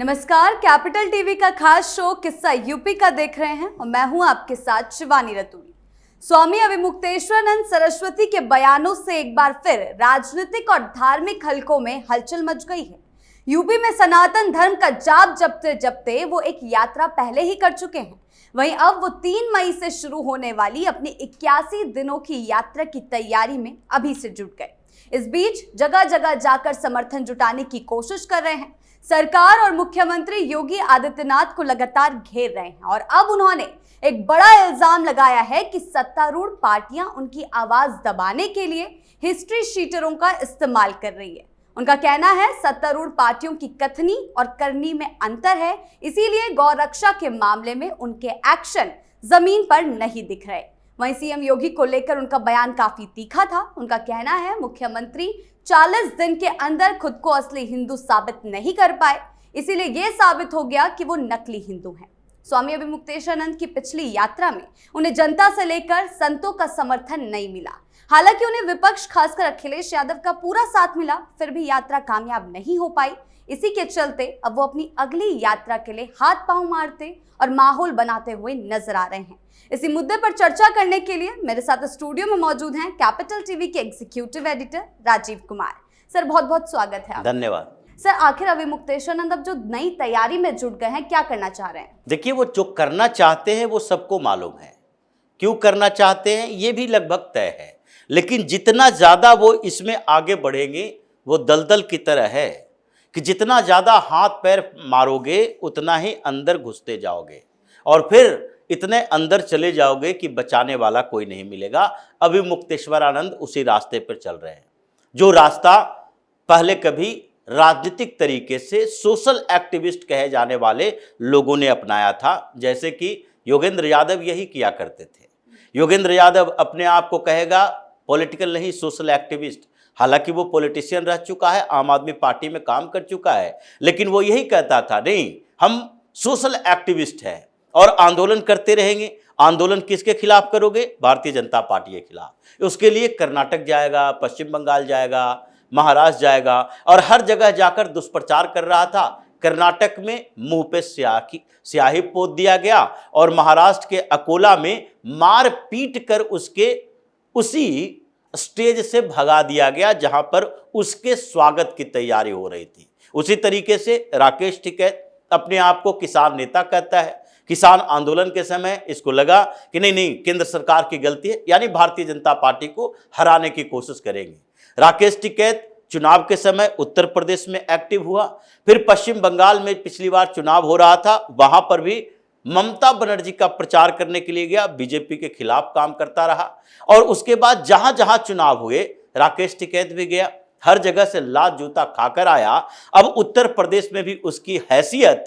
नमस्कार, capital TV का खास शो किस्सा यूपी का देख रहे हैं और मैं हूं आपके साथ शिवानी रतूड़ी। स्वामी अविमुक्तेश्वरानंद सरस्वती के बयानों से एक बार फिर राजनीतिक और धार्मिक हलकों में हलचल मच गई है। यूपी में सनातन धर्म का जाप जपते जपते वो एक यात्रा पहले ही कर चुके हैं। वहीं अब वो 3 मई से शुरू होने वाली अपनी 81 दिनों की यात्रा की तैयारी में अभी से जुट गए। इस बीच जगह जगह जाकर समर्थन जुटाने की कोशिश कर रहे हैं। सरकार और मुख्यमंत्री योगी आदित्यनाथ को लगातार घेर रहे हैं और अब उन्होंने एक बड़ा इल्जाम लगाया है कि सत्तारूढ़ पार्टियां उनकी आवाज दबाने के लिए हिस्ट्री शीटरों का इस्तेमाल कर रही है। उनका कहना है सत्तारूढ़ पार्टियों की कथनी और करनी में अंतर है, इसीलिए गौ रक्षा के मामले में उनके एक्शन जमीन पर नहीं दिख रहे। वहीं सीएम योगी को लेकर उनका बयान काफी तीखा था। उनका कहना है मुख्यमंत्री 40 दिन के अंदर खुद को असली हिंदू साबित नहीं कर पाए, इसीलिए यह साबित हो गया कि वो नकली हिंदू हैं। स्वामी अविमुक्तेश्वरानंद की पिछली यात्रा में उन्हें जनता से लेकर संतों का समर्थन नहीं मिला। हालांकि उन्हें विपक्ष खासकर अखिलेश यादव का पूरा साथ मिला, फिर भी यात्रा कामयाब नहीं हो पाई। इसी के चलते अब वो अपनी अगली यात्रा के लिए हाथ पांव मारते और माहौल बनाते हुए नजर आ रहे हैं। इसी मुद्दे पर चर्चा करने के लिए मेरे साथ स्टूडियो में मौजूद हैं कैपिटल टीवी के executive editor Rajeev Kumar. Sir, बहुत बहुत स्वागत है। धन्यवाद। सर, आखिर अविमुक्तेश्वरानंद अब जो नई तैयारी में जुट गए हैं, क्या करना चाह रहे हैं? देखिए, वो जो करना चाहते हैं वो सबको मालूम है। क्यों करना चाहते हैं ये भी लगभग तय है, लेकिन जितना ज़्यादा वो इसमें आगे बढ़ेंगे वो दलदल की तरह है कि जितना ज़्यादा हाथ पैर मारोगे उतना ही अंदर घुसते जाओगे और फिर इतने अंदर चले जाओगे कि बचाने वाला कोई नहीं मिलेगा। अविमुक्तेश्वरानंद उसी रास्ते पर चल रहे हैं, जो रास्ता पहले कभी राजनीतिक तरीके से सोशल एक्टिविस्ट कहे जाने वाले लोगों ने अपनाया था, जैसे कि योगेंद्र यादव यही किया करते थे। योगेंद्र यादव अपने आप को कहेगा पॉलिटिकल नहीं, सोशल एक्टिविस्ट। हालांकि वो पॉलिटिशियन रह चुका है, आम आदमी पार्टी में काम कर चुका है, लेकिन वो यही कहता था, नहीं हम सोशल एक्टिविस्ट हैं और आंदोलन करते रहेंगे। आंदोलन किसके खिलाफ करोगे? भारतीय जनता पार्टी के खिलाफ। उसके लिए कर्नाटक जाएगा, पश्चिम बंगाल जाएगा, महाराष्ट्र जाएगा और हर जगह जाकर दुष्प्रचार कर रहा था। कर्नाटक में मुंह पे स्याही पोत दिया गया और महाराष्ट्र के अकोला में मार पीट कर उसके उसी स्टेज से भगा दिया गया जहां पर उसके स्वागत की तैयारी हो रही थी। उसी तरीके से राकेश टिकैत अपने आप को किसान नेता कहता है। किसान आंदोलन के समय इसको लगा कि नहीं केंद्र सरकार की गलती है, यानी भारतीय जनता पार्टी को हराने की कोशिश करेंगे। राकेश टिकैत चुनाव के समय उत्तर प्रदेश में एक्टिव हुआ, फिर पश्चिम बंगाल में पिछली बार चुनाव हो रहा था, वहां पर भी ममता बनर्जी का प्रचार करने के लिए गया, बीजेपी के खिलाफ काम करता रहा और उसके बाद जहां जहां चुनाव हुए राकेश टिकैत भी गया, हर जगह से लात जूता खाकर आया। अब उत्तर प्रदेश में भी उसकी हैसियत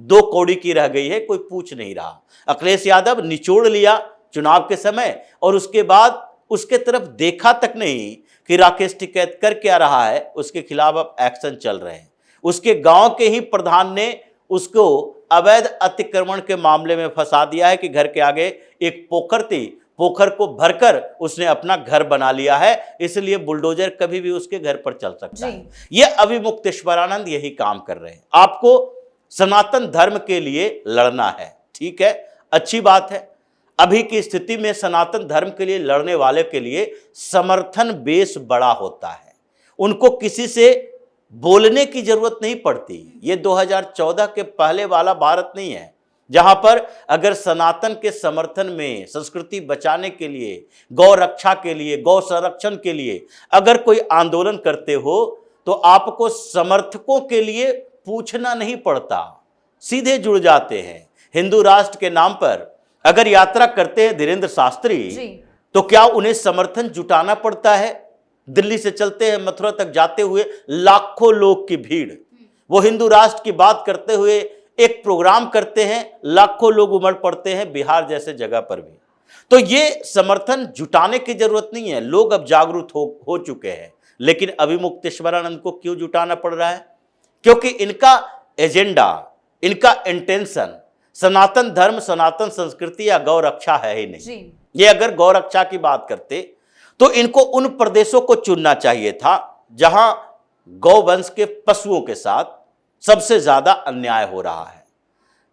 2 कौड़ी की रह गई है, कोई पूछ नहीं रहा। अखिलेश यादव निचोड़ लिया चुनाव के समय और उसके बाद उसके तरफ देखा तक नहीं कि राकेश टिकैत कर क्या रहा है। उसके खिलाफ अब एक्शन चल रहे हैं। उसके गांव के ही प्रधान ने उसको अवैध अतिक्रमण के मामले में फंसा दिया है कि घर के आगे एक पोखर थी, पोखर को भरकर उसने अपना घर बना लिया है, इसलिए बुलडोजर कभी भी उसके घर पर चल सकता है। ये अविमुक्तेश्वरानंद यही काम कर रहे हैं। आपको सनातन धर्म के लिए लड़ना है, ठीक है, अच्छी बात है। अभी की स्थिति में सनातन धर्म के लिए लड़ने वाले के लिए समर्थन बेस बड़ा होता है, उनको किसी से बोलने की जरूरत नहीं पड़ती। ये 2014 के पहले वाला भारत नहीं है जहां पर अगर सनातन के समर्थन में, संस्कृति बचाने के लिए, गौ रक्षा के लिए, गौ संरक्षण के लिए अगर कोई आंदोलन करते हो तो आपको समर्थकों के लिए पूछना नहीं पड़ता, सीधे जुड़ जाते हैं। हिंदू राष्ट्र के नाम पर अगर यात्रा करते हैं धीरेन्द्र शास्त्री तो क्या उन्हें समर्थन जुटाना पड़ता है? दिल्ली से चलते हैं मथुरा तक जाते हुए लाखों लोग की भीड़, वो हिंदू राष्ट्र की बात करते हुए एक प्रोग्राम करते हैं, लाखों लोग उमड़ पड़ते हैं बिहार जैसे जगह पर भी। तो ये समर्थन जुटाने की जरूरत नहीं है, लोग अब जागरूक हो चुके हैं। लेकिन अविमुक्तेश्वरानंद को क्यों जुटाना पड़ रहा है? क्योंकि इनका एजेंडा, इनका इंटेंशन सनातन धर्म, सनातन संस्कृति या गौ रक्षा है ही नहीं। ये अगर गौ रक्षा की बात करते तो इनको उन प्रदेशों को चुनना चाहिए था जहां गौवंश के पशुओं के साथ सबसे ज्यादा अन्याय हो रहा है।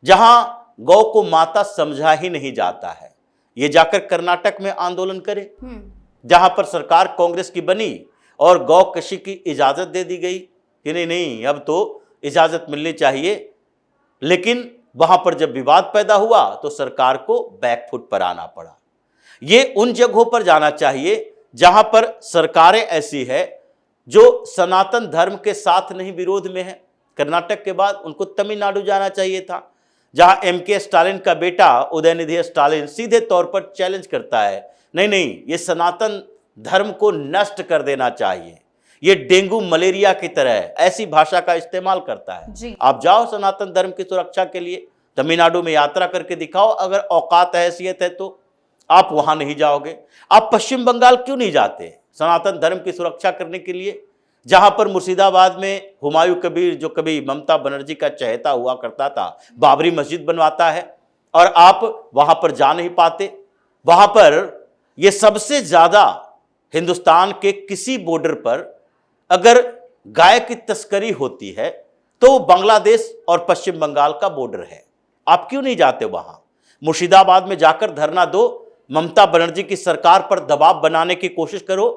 जहां गौ को माता समझा ही नहीं जाता है, ये जाकर कर्नाटक में आंदोलन करे, जहां पर सरकार कांग्रेस की बनी और गौ कृषि की इजाजत दे दी गई कि नहीं नहीं अब तो इजाजत मिलनी चाहिए। लेकिन वहां पर जब विवाद पैदा हुआ तो सरकार को बैकफुट पर आना पड़ा। ये उन जगहों पर जाना चाहिए जहां पर सरकारें ऐसी है जो सनातन धर्म के साथ नहीं विरोध में है। कर्नाटक के बाद उनको तमिलनाडु जाना चाहिए था, जहां एमके स्टालिन का बेटा उदयनिधि स्टालिन सीधे तौर पर चैलेंज करता है, नहीं नहीं ये सनातन धर्म को नष्ट कर देना चाहिए, ये डेंगू मलेरिया की तरह है, ऐसी भाषा का इस्तेमाल करता है। आप जाओ सनातन धर्म की सुरक्षा के लिए तमिलनाडु में यात्रा करके दिखाओ, अगर औकात हैसियत है तो आप वहां नहीं जाओगे। आप पश्चिम बंगाल क्यों नहीं जाते सनातन धर्म की सुरक्षा करने के लिए, जहां पर मुर्शिदाबाद में हुमायूं कबीर जो कभी ममता बनर्जी का चहेता हुआ करता था बाबरी मस्जिद बनवाता है और आप वहां पर जा नहीं पाते। वहां पर यह सबसे ज्यादा हिंदुस्तान के किसी बॉर्डर पर अगर गाय की तस्करी होती है तो बांग्लादेश और पश्चिम बंगाल का बॉर्डर है। आप क्यों नहीं जाते वहां? मुर्शिदाबाद में जाकर धरना दो, ममता बनर्जी की सरकार पर दबाव बनाने की कोशिश करो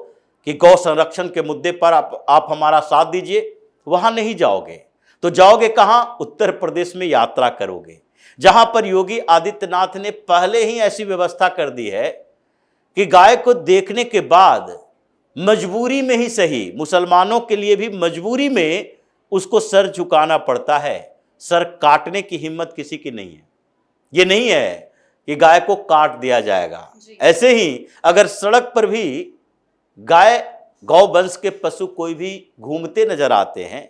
कि गौ संरक्षण के मुद्दे पर आप हमारा साथ दीजिए। वहां नहीं जाओगे तो जाओगे कहां? उत्तर प्रदेश में यात्रा करोगे, जहां पर योगी आदित्यनाथ ने पहले ही ऐसी व्यवस्था कर दी है कि गाय को देखने के बाद मजबूरी में ही सही, मुसलमानों के लिए भी मजबूरी में उसको सर झुकाना पड़ता है। सर काटने की हिम्मत किसी की नहीं है। ये नहीं है कि गाय को काट दिया जाएगा। ऐसे ही अगर सड़क पर भी गाय गौ वंश के पशु कोई भी घूमते नजर आते हैं,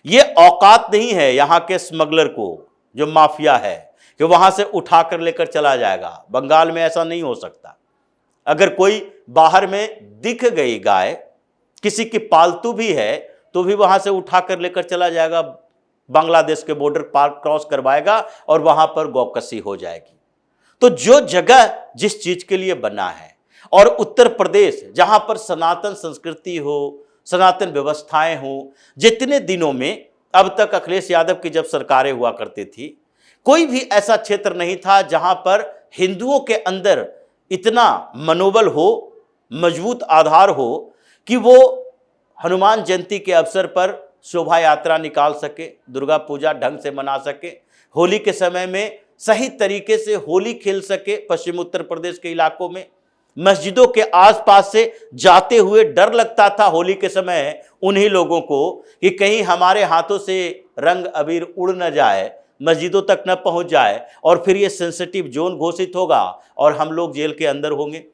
ये औकात नहीं है यहाँ के स्मगलर को, जो माफिया है, कि वहां से उठाकर लेकर चला जाएगा। बंगाल में ऐसा नहीं हो सकता। अगर कोई बाहर में दिख गई गाय, किसी की पालतू भी है, तो भी वहां से उठाकर लेकर चला जाएगा, बांग्लादेश के बॉर्डर पार क्रॉस करवाएगा और वहां पर गौकसी हो जाएगी। तो जो जगह जिस चीज के लिए बना है, और उत्तर प्रदेश जहां पर सनातन संस्कृति हो, सनातन व्यवस्थाएं हो, जितने दिनों में अब तक अखिलेश यादव की जब सरकारें हुआ करती थी, कोई भी ऐसा क्षेत्र नहीं था जहां पर हिंदुओं के अंदर इतना मनोबल हो, मजबूत आधार हो कि वो हनुमान जयंती के अवसर पर शोभा यात्रा निकाल सके, दुर्गा पूजा ढंग से मना सके, होली के समय में सही तरीके से होली खेल सके। पश्चिम उत्तर प्रदेश के इलाकों में मस्जिदों के आसपास से जाते हुए डर लगता था होली के समय उन्हीं लोगों को कि कहीं हमारे हाथों से रंग अबीर उड़ न जाए, मस्जिदों तक न पहुंच जाए और फिर ये सेंसिटिव जोन घोषित होगा और हम लोग जेल के अंदर होंगे।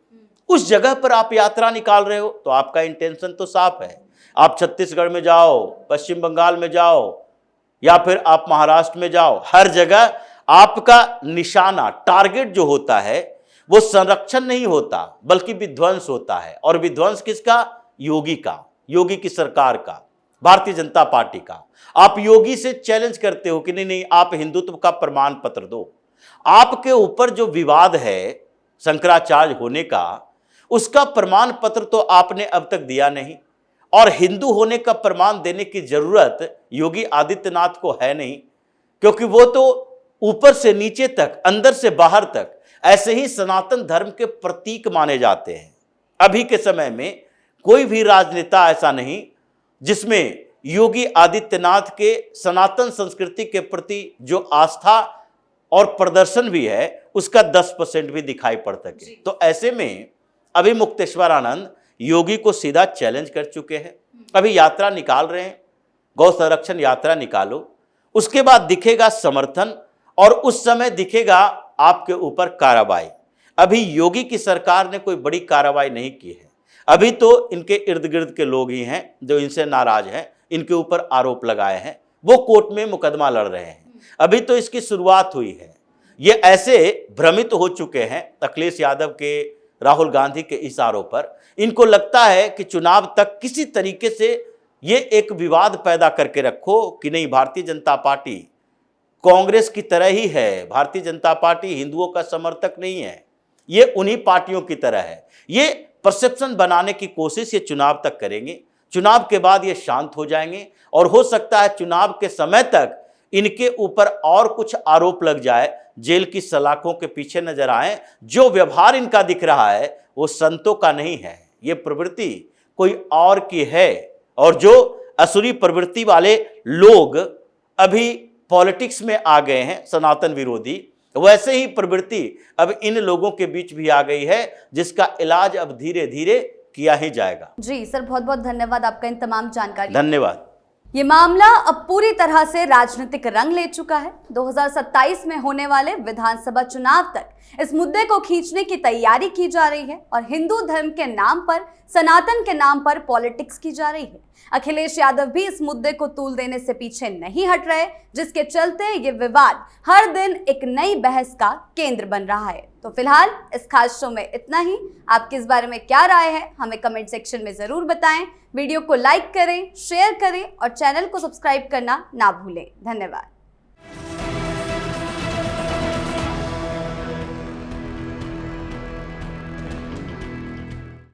उस जगह पर आप यात्रा निकाल रहे हो तो आपका इंटेंशन तो साफ है। आप छत्तीसगढ़ में जाओ, पश्चिम बंगाल में जाओ, या फिर आप महाराष्ट्र में जाओ, हर जगह आपका निशाना, टारगेट जो होता है वो संरक्षण नहीं होता बल्कि विध्वंस होता है। और विध्वंस किसका? योगी का, योगी की सरकार का, भारतीय जनता पार्टी का। आप योगी से चैलेंज करते हो कि नहीं नहीं आप हिंदुत्व का प्रमाण पत्र दो। आपके ऊपर जो विवाद है शंकराचार्य होने का, उसका प्रमाण पत्र तो आपने अब तक दिया नहीं, और हिंदू होने का प्रमाण देने की जरूरत योगी आदित्यनाथ को है नहीं, क्योंकि वो तो ऊपर से नीचे तक, अंदर से बाहर तक ऐसे ही सनातन धर्म के प्रतीक माने जाते हैं। अभी के समय में कोई भी राजनेता ऐसा नहीं जिसमें योगी आदित्यनाथ के सनातन संस्कृति के प्रति जो आस्था और प्रदर्शन भी है उसका 10% भी दिखाई पड़ सके। तो ऐसे में अभी मुक्तेश्वर आनंद योगी को सीधा चैलेंज कर चुके हैं। अभी यात्रा निकाल रहे हैं, गौ संरक्षण यात्रा निकालो, उसके बाद दिखेगा समर्थन और उस समय दिखेगा आपके ऊपर कार्रवाई। अभी योगी की सरकार ने कोई बड़ी कार्रवाई नहीं की है। अभी तो इनके इर्द गिर्द के लोग ही हैं जो इनसे नाराज हैं, इनके ऊपर आरोप लगाए हैं, वो कोर्ट में मुकदमा लड़ रहे हैं। अभी तो इसकी शुरुआत हुई है। ये ऐसे भ्रमित हो चुके हैं अखिलेश यादव के, राहुल गांधी के इशारों पर, इनको लगता है कि चुनाव तक किसी तरीके से ये एक विवाद पैदा करके रखो कि नहीं भारतीय जनता पार्टी कांग्रेस की तरह ही है, भारतीय जनता पार्टी हिंदुओं का समर्थक नहीं है, ये उन्हीं पार्टियों की तरह है। ये परसेप्शन बनाने की कोशिश ये चुनाव तक करेंगे। चुनाव के बाद ये शांत हो जाएंगे और हो सकता है चुनाव के समय तक इनके ऊपर और कुछ आरोप लग जाए, जेल की सलाखों के पीछे नजर आए। जो व्यवहार इनका दिख रहा है वो संतों का नहीं है, ये प्रवृत्ति कोई और की है। और जो असुरी प्रवृत्ति वाले लोग अभी पॉलिटिक्स में आ गए हैं, सनातन विरोधी, वैसे ही प्रवृत्ति अब इन लोगों के बीच भी आ गई है, जिसका इलाज अब धीरे धीरे किया ही जाएगा। जी सर, बहुत बहुत धन्यवाद आपका इन तमाम जानकारी। धन्यवाद। ये मामला अब पूरी तरह से राजनीतिक रंग ले चुका है। 2027 में होने वाले विधानसभा चुनाव तक इस मुद्दे को खींचने की तैयारी की जा रही है और हिंदू धर्म के नाम पर, सनातन के नाम पर पॉलिटिक्स की जा रही है। अखिलेश यादव भी इस मुद्दे को तूल देने से पीछे नहीं हट रहे, जिसके चलते ये विवाद हर दिन एक नई बहस का केंद्र बन रहा है। तो फिलहाल इस खास शो में इतना ही। आपकी इस बारे में क्या राय है, हमें कमेंट सेक्शन में जरूर बताएं। वीडियो को लाइक करें, शेयर करें और चैनल को सब्सक्राइब करना ना भूलें। धन्यवाद।